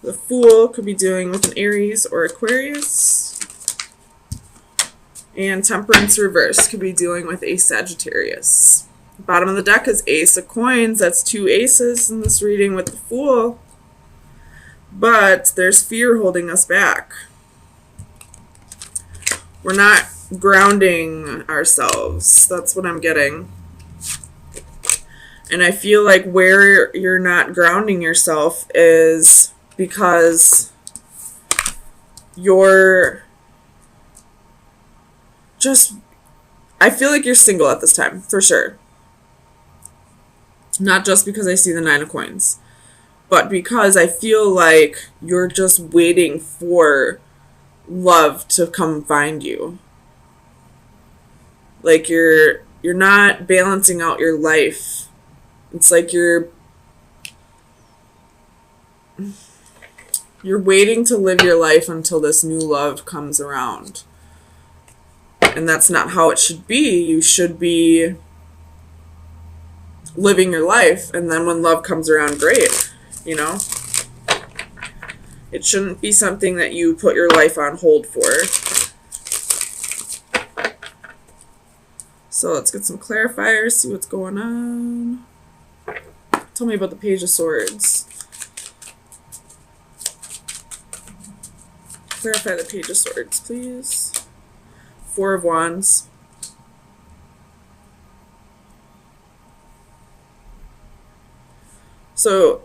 The Fool could be dealing with an Aries or Aquarius. And Temperance reverse could be dealing with a Sagittarius. Bottom of the deck is Ace of Coins. That's 2 aces in this reading with the Fool. But there's fear holding us back. We're not grounding ourselves. That's what I'm getting. And I feel like where you're not grounding yourself is because you're just, I feel like you're single at this time, for sure. Not just because I see the 9 of Coins, but because I feel like you're just waiting for love to come find you. Like you're not balancing out your life. It's like you're waiting to live your life until this new love comes around. And that's not how it should be. You should be living your life, and then when love comes around, great, you know? It shouldn't be something that you put your life on hold for. So let's get some clarifiers, see what's going on. Tell me about the Page of Swords. Clarify the Page of Swords, please. 4 of Wands. So,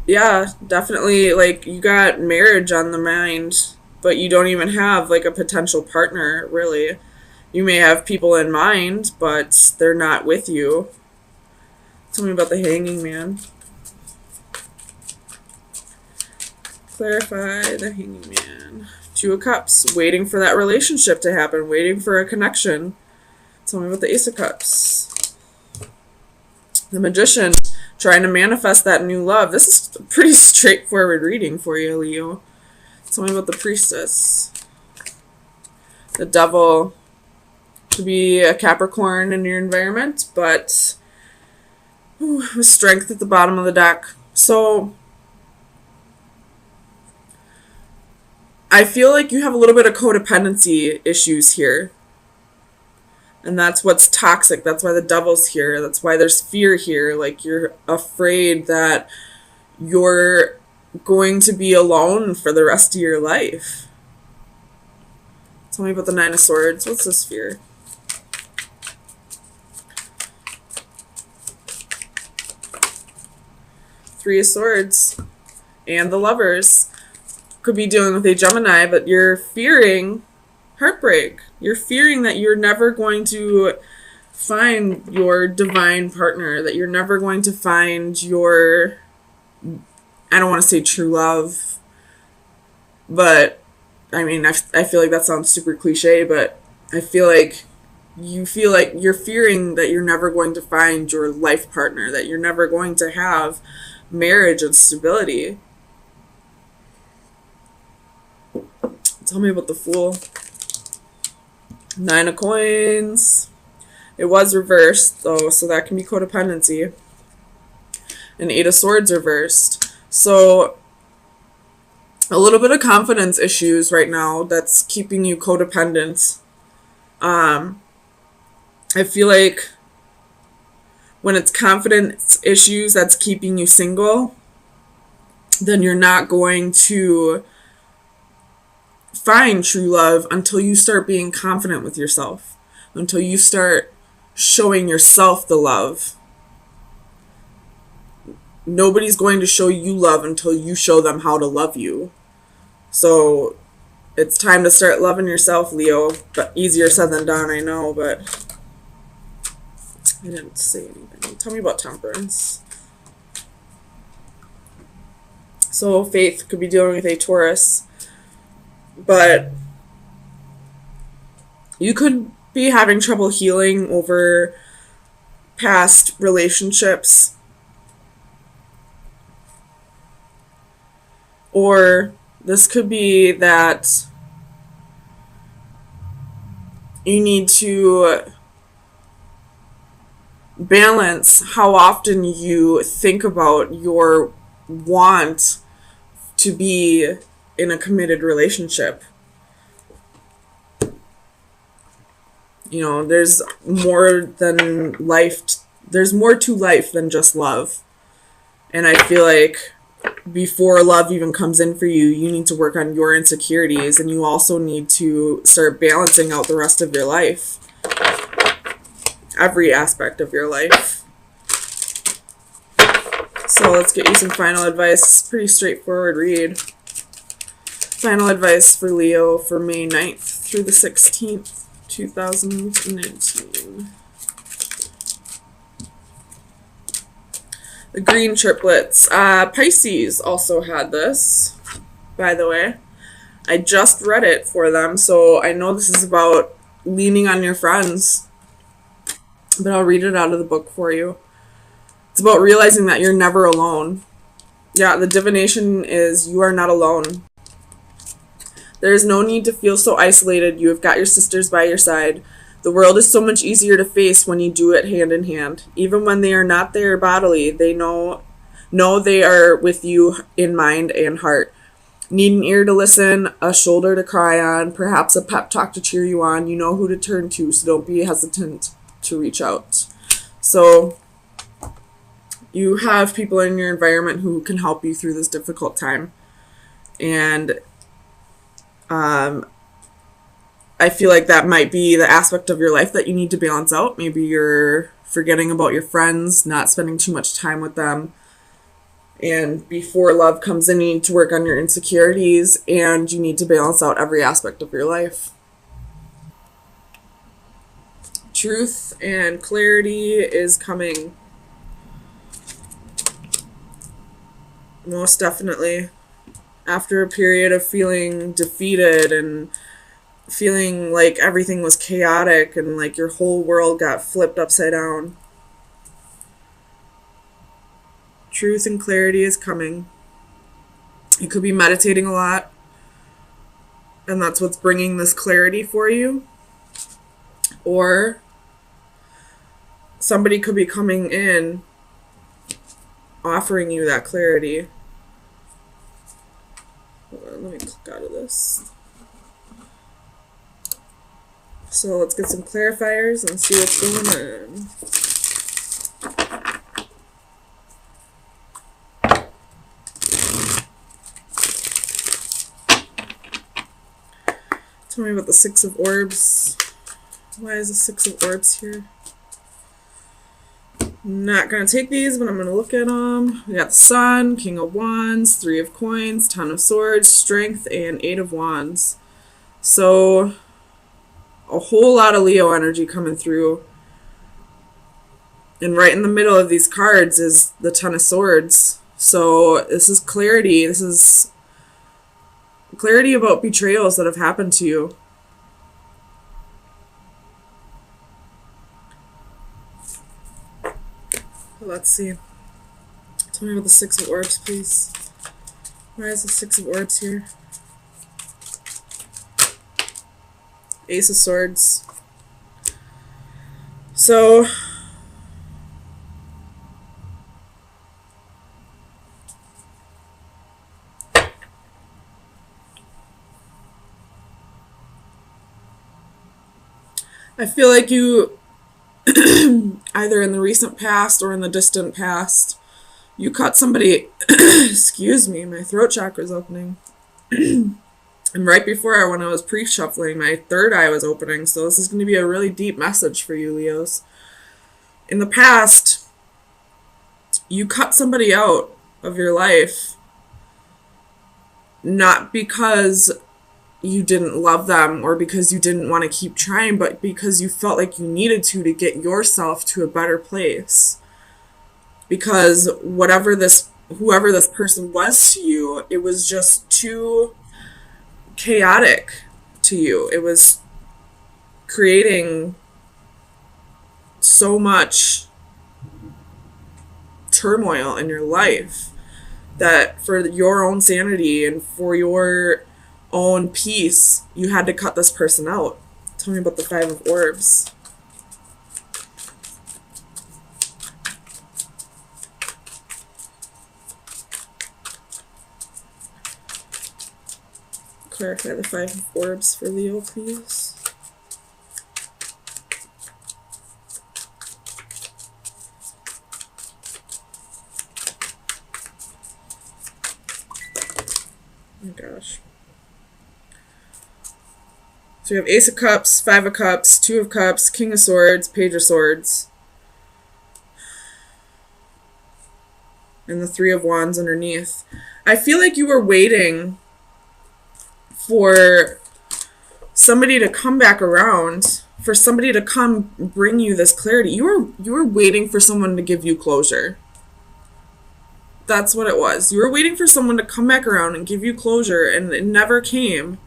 yeah, definitely, like, you got marriage on the mind, but you don't even have, like, a potential partner, really. You may have people in mind, but they're not with you. Tell me about the Hanging Man. Clarify the Hanging Man. 2 of Cups, waiting for that relationship to happen, waiting for a connection. Tell me about the Ace of Cups. The Magician, trying to manifest that new love. This is a pretty straightforward reading for you, Leo. Tell me about the Priestess. The Devil, could be a Capricorn in your environment, but with Strength at the bottom of the deck. So I feel like you have a little bit of codependency issues here. And that's what's toxic. That's why the Devil's here. That's why there's fear here. Like, you're afraid that you're going to be alone for the rest of your life. Tell me about the 9 of Swords. What's this fear? Three of Swords. And the Lovers. Could be dealing with a Gemini, but you're fearing heartbreak. You're fearing that you're never going to find your divine partner, that you're never going to find your, I don't want to say true love, but I mean, I feel like that sounds super cliche, but I feel like you feel like you're fearing that you're never going to find your life partner, that you're never going to have marriage and stability. Tell me about the Fool. 9 of Coins. It was reversed, though, so that can be codependency. And 8 of Swords reversed. So, a little bit of confidence issues right now that's keeping you codependent. I feel like when it's confidence issues that's keeping you single, then you're not going to find true love until you start being confident with yourself, until you start showing yourself the love. Nobody's going to show you love until you show them how to love you. So it's time to start loving yourself, Leo. But easier said than done, I know, but I didn't say anything. Tell me about Temperance. So Faith could be dealing with a Taurus, but you could be having trouble healing over past relationships. Or this could be that you need to balance how often you think about your want to be in a committed relationship. You know, there's more than life. There's more to life than just love. And I feel like before love even comes in for you, you need to work on your insecurities, and you also need to start balancing out the rest of your life. Every aspect of your life. So let's get you some final advice. Pretty straightforward read. Final advice for Leo for May 9th through the 16th, 2019. The green triplets. Pisces also had this, by the way. I just read it for them, so I know this is about leaning on your friends. But I'll read it out of the book for you. It's about realizing that you're never alone. Yeah, the divination is you are not alone. There is no need to feel so isolated. You have got your sisters by your side. The world is so much easier to face when you do it hand in hand. Even when they are not there bodily, they know they are with you in mind and heart. Need an ear to listen, a shoulder to cry on, perhaps a pep talk to cheer you on. You know who to turn to, so don't be hesitant to reach out. So you have people in your environment who can help you through this difficult time. And I feel like that might be the aspect of your life that you need to balance out. Maybe you're forgetting about your friends, not spending too much time with them. And before love comes in, you need to work on your insecurities, and you need to balance out every aspect of your life. Truth and clarity is coming. Most definitely. After a period of feeling defeated and feeling like everything was chaotic and like your whole world got flipped upside down. Truth and clarity is coming. You could be meditating a lot, and that's what's bringing this clarity for you. Or somebody could be coming in offering you that clarity. Hold on, let me click out of this. So let's get some clarifiers and see what's going on. Tell me about the Six of Orbs. Why is the Six of Orbs here? I'm not going to take these, but I'm going to look at them. We got the Sun, King of Wands, Three of Coins, Ten of Swords, Strength, and Eight of Wands. So a whole lot of Leo energy coming through. And right in the middle of these cards is the Ten of Swords. So this is clarity. This is clarity about betrayals that have happened to you. Let's see. Tell me about the Six of Orbs, please. Why is the Six of Orbs here? Ace of Swords. So I feel like you either in the recent past or in the distant past, you cut somebody, excuse me, my throat chakra's opening. And right before, when I was pre-shuffling, my third eye was opening, so this is going to be a really deep message for you, Leos. In the past, you cut somebody out of your life, not because you didn't love them or because you didn't want to keep trying, but because you felt like you needed to get yourself to a better place. Because whoever this person was to you, it was just too chaotic to you. It was creating so much turmoil in your life that for your own sanity and for your own peace, you had to cut this person out. Tell me about the Five of Orbs. Clarify the Five of Orbs for Leo, please. Oh my gosh. So we have Ace of Cups, Five of Cups, Two of Cups, King of Swords, Page of Swords. And the Three of Wands underneath. I feel like you were waiting for somebody to come back around, for somebody to come bring you this clarity. You were waiting for someone to give you closure. That's what it was. You were waiting for someone to come back around and give you closure, and it never came.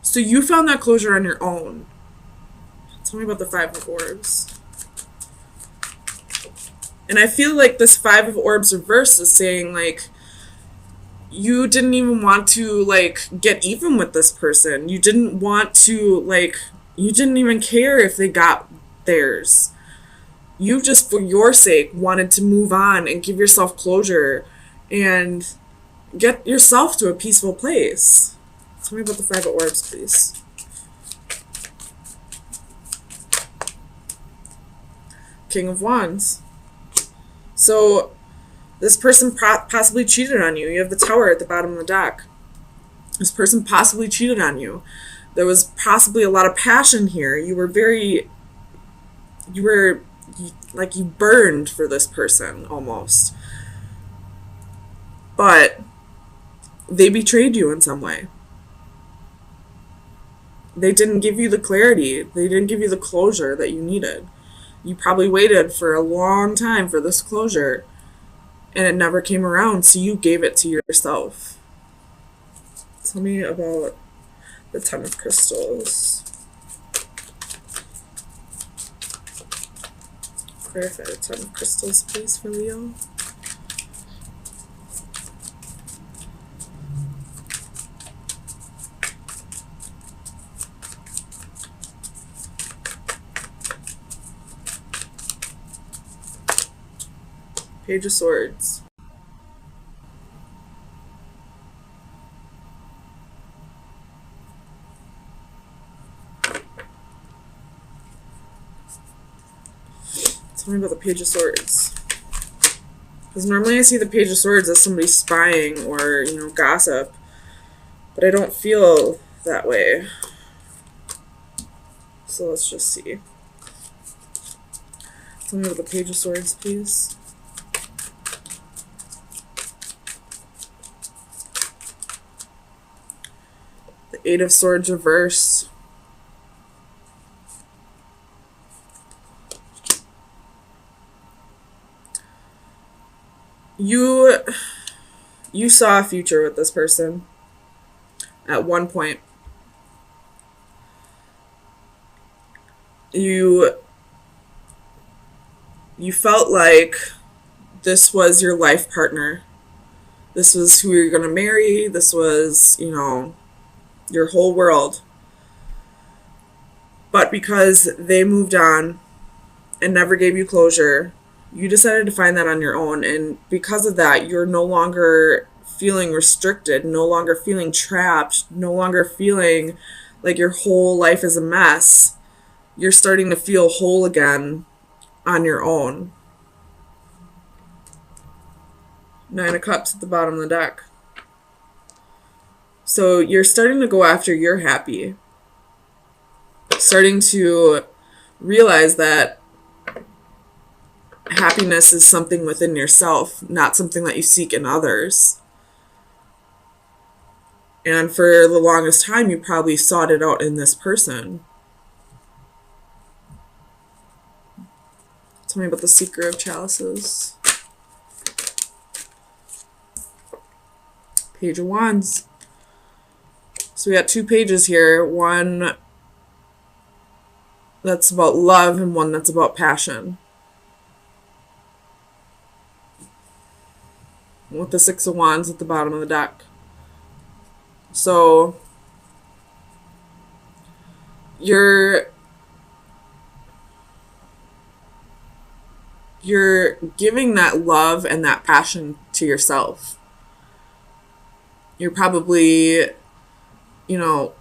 So you found that closure on your own. Tell me about the Five of Orbs. And I feel like this Five of Orbs reverse is saying, like, you didn't even want to, like, get even with this person. You didn't want to, like, you didn't even care if they got theirs. You just, for your sake, wanted to move on and give yourself closure and get yourself to a peaceful place. Tell me about the Five of Orbs, please. King of Wands. So this person possibly cheated on you. You have the Tower at the bottom of the deck. This person possibly cheated on you. There was possibly a lot of passion here. You burned for this person almost. But they betrayed you in some way. They didn't give you the clarity. They didn't give you the closure that you needed. You probably waited for a long time for this closure, and it never came around, so you gave it to yourself. Tell me about the Ten of Crystals. Clarify the Ten of Crystals, please, for Leo. Page of Swords. Tell me about the Page of Swords. Because normally I see the Page of Swords as somebody spying or, gossip. But I don't feel that way. So let's just see. Tell me about the Page of Swords, please. The Eight of Swords reverse. You saw a future with this person at one point. You felt like this was your life partner. This was who you're going to marry. This was, your whole world. But because they moved on and never gave you closure, you decided to find that on your own. And because of that, you're no longer feeling restricted, no longer feeling trapped, no longer feeling like your whole life is a mess. You're starting to feel whole again on your own. Nine of Cups at the bottom of the deck. So you're starting to go after your happy. Starting to realize that happiness is something within yourself, not something that you seek in others. And for the longest time, you probably sought it out in this person. Tell me about the Seeker of Chalices. Page of Wands. So we got two pages here. One that's about love and one that's about passion. With the Six of Wands at the bottom of the deck. So you're giving that love and that passion to yourself. You're probably you know,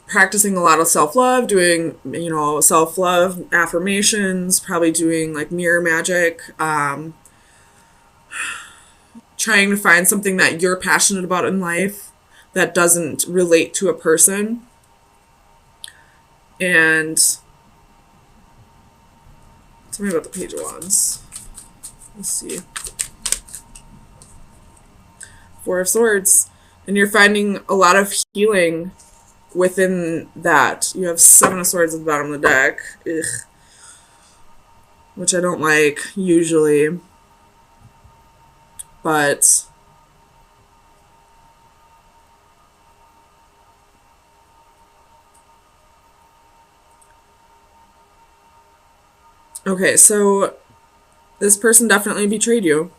practicing a lot of self-love, doing, you know, self-love affirmations, probably doing like mirror magic, trying to find something that you're passionate about in life that doesn't relate to a person. And tell me about the Page of Wands. Let's see. Four of Swords. And you're finding a lot of healing within that. You have Seven of Swords at the bottom of the deck. Ugh. Which I don't like usually. But okay, so this person definitely betrayed you.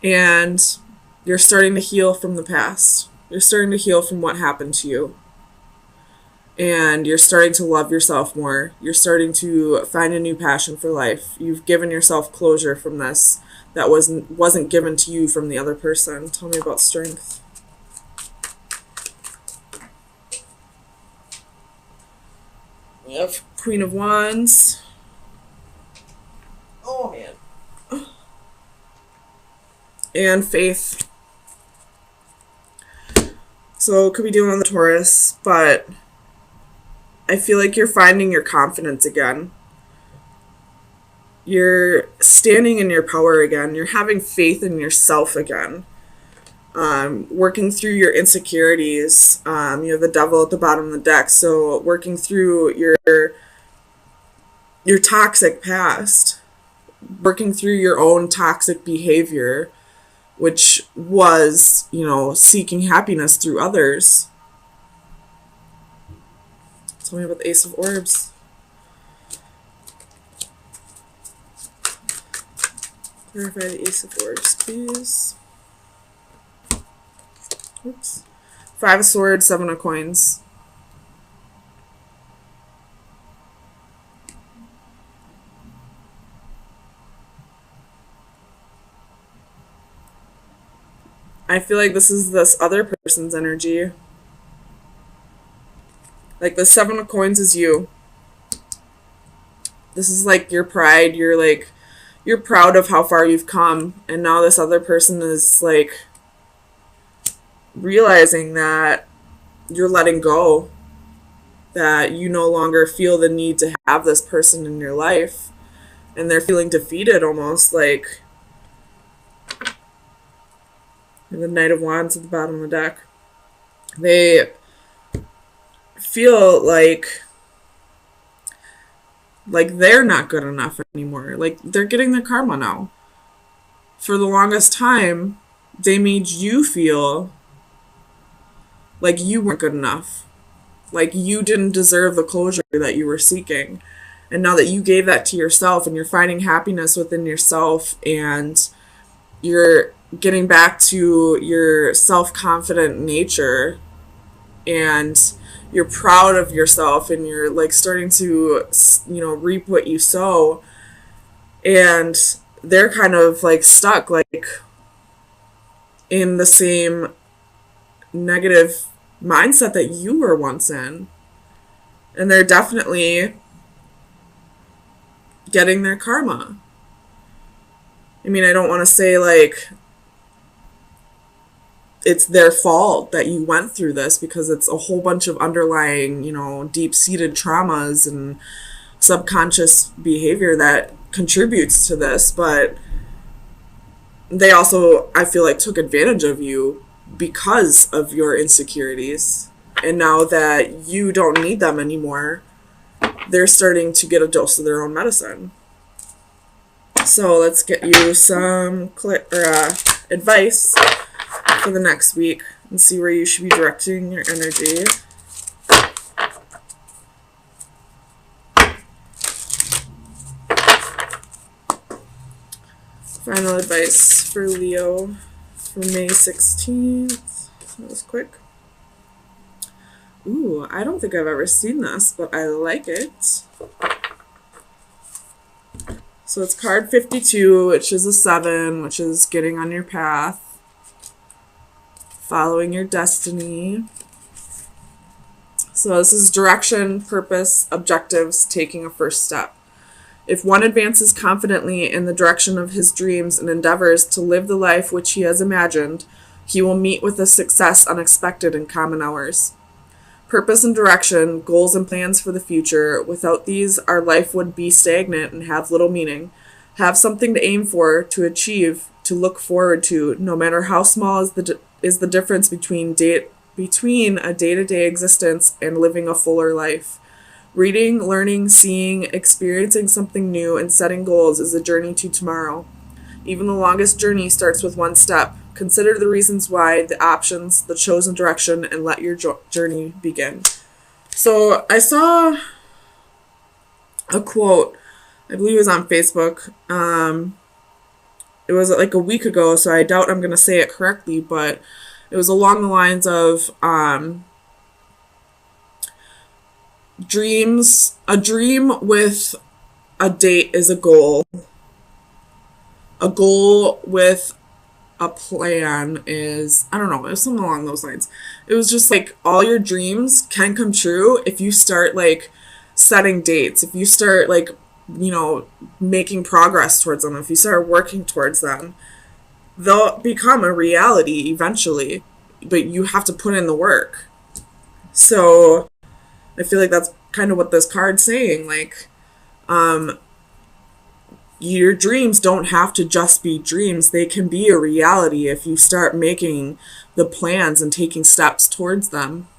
And you're starting to heal from the past. You're starting to heal from what happened to you. And you're starting to love yourself more. You're starting to find a new passion for life. You've given yourself closure from this that wasn't given to you from the other person. Tell me about strength. We have Queen of Wands. Oh, man. And faith. So it could be dealing with the Taurus, but I feel like you're finding your confidence again. You're standing in your power again. You're having faith in yourself again. Working through your insecurities. You have the Devil at the bottom of the deck, so working through your toxic past. Working through your own toxic behavior, which was, you know, seeking happiness through others. Tell me about the Ace of Orbs. Clarify the Ace of Orbs, please. Oops. Five of Swords, Seven of Coins. I feel like this is this other person's energy. Like the Seven of Coins is you. This is like your pride. You're proud of how far you've come. And now this other person is like realizing that you're letting go. That you no longer feel the need to have this person in your life. And they're feeling defeated almost, like the Knight of Wands at the bottom of the deck. They feel like they're not good enough anymore. Like they're getting their karma now. For the longest time, they made you feel like you weren't good enough. Like you didn't deserve the closure that you were seeking. And now that you gave that to yourself and you're finding happiness within yourself and you're getting back to your self-confident nature and you're proud of yourself and you're like starting to, you know, reap what you sow, and they're kind of like stuck like in the same negative mindset that you were once in, and they're definitely getting their karma. I mean, I don't want to say like it's their fault that you went through this, because it's a whole bunch of underlying, you know, deep-seated traumas and subconscious behavior that contributes to this. But they also, I feel like, took advantage of you because of your insecurities. And now that you don't need them anymore, they're starting to get a dose of their own medicine. So let's get you some advice for the next week and see where you should be directing your energy. Final advice for Leo for May 16th. That was quick. Ooh, I don't think I've ever seen this, but I like it. So it's card 52, which is a 7, which is getting on your path. following your destiny. So this is direction, purpose, objectives, taking a first step. If one advances confidently in the direction of his dreams and endeavors to live the life which he has imagined, he will meet with a success unexpected in common hours. Purpose and direction, goals and plans for the future. Without these, our life would be stagnant and have little meaning. Have something to aim for, to achieve, to look forward to, no matter how small is the difference between a day-to-day existence and living a fuller life. Reading, learning, seeing, experiencing something new, and setting goals is a journey to tomorrow. Even the longest journey starts with one step. Consider the reasons why, the options, the chosen direction, and let your journey begin. So I saw a quote, I believe it was on Facebook. It was like a week ago, so I doubt I'm going to say it correctly, but it was along the lines of a dream with a date is a goal. A goal with a plan is, I don't know, it was something along those lines. It was just like all your dreams can come true if you start like setting dates, if you start like, making progress towards them, if you start working towards them, they'll become a reality eventually, but you have to put in the work. So I feel like that's kind of what this card's saying. Like, your dreams don't have to just be dreams. They can be a reality if you start making the plans and taking steps towards them.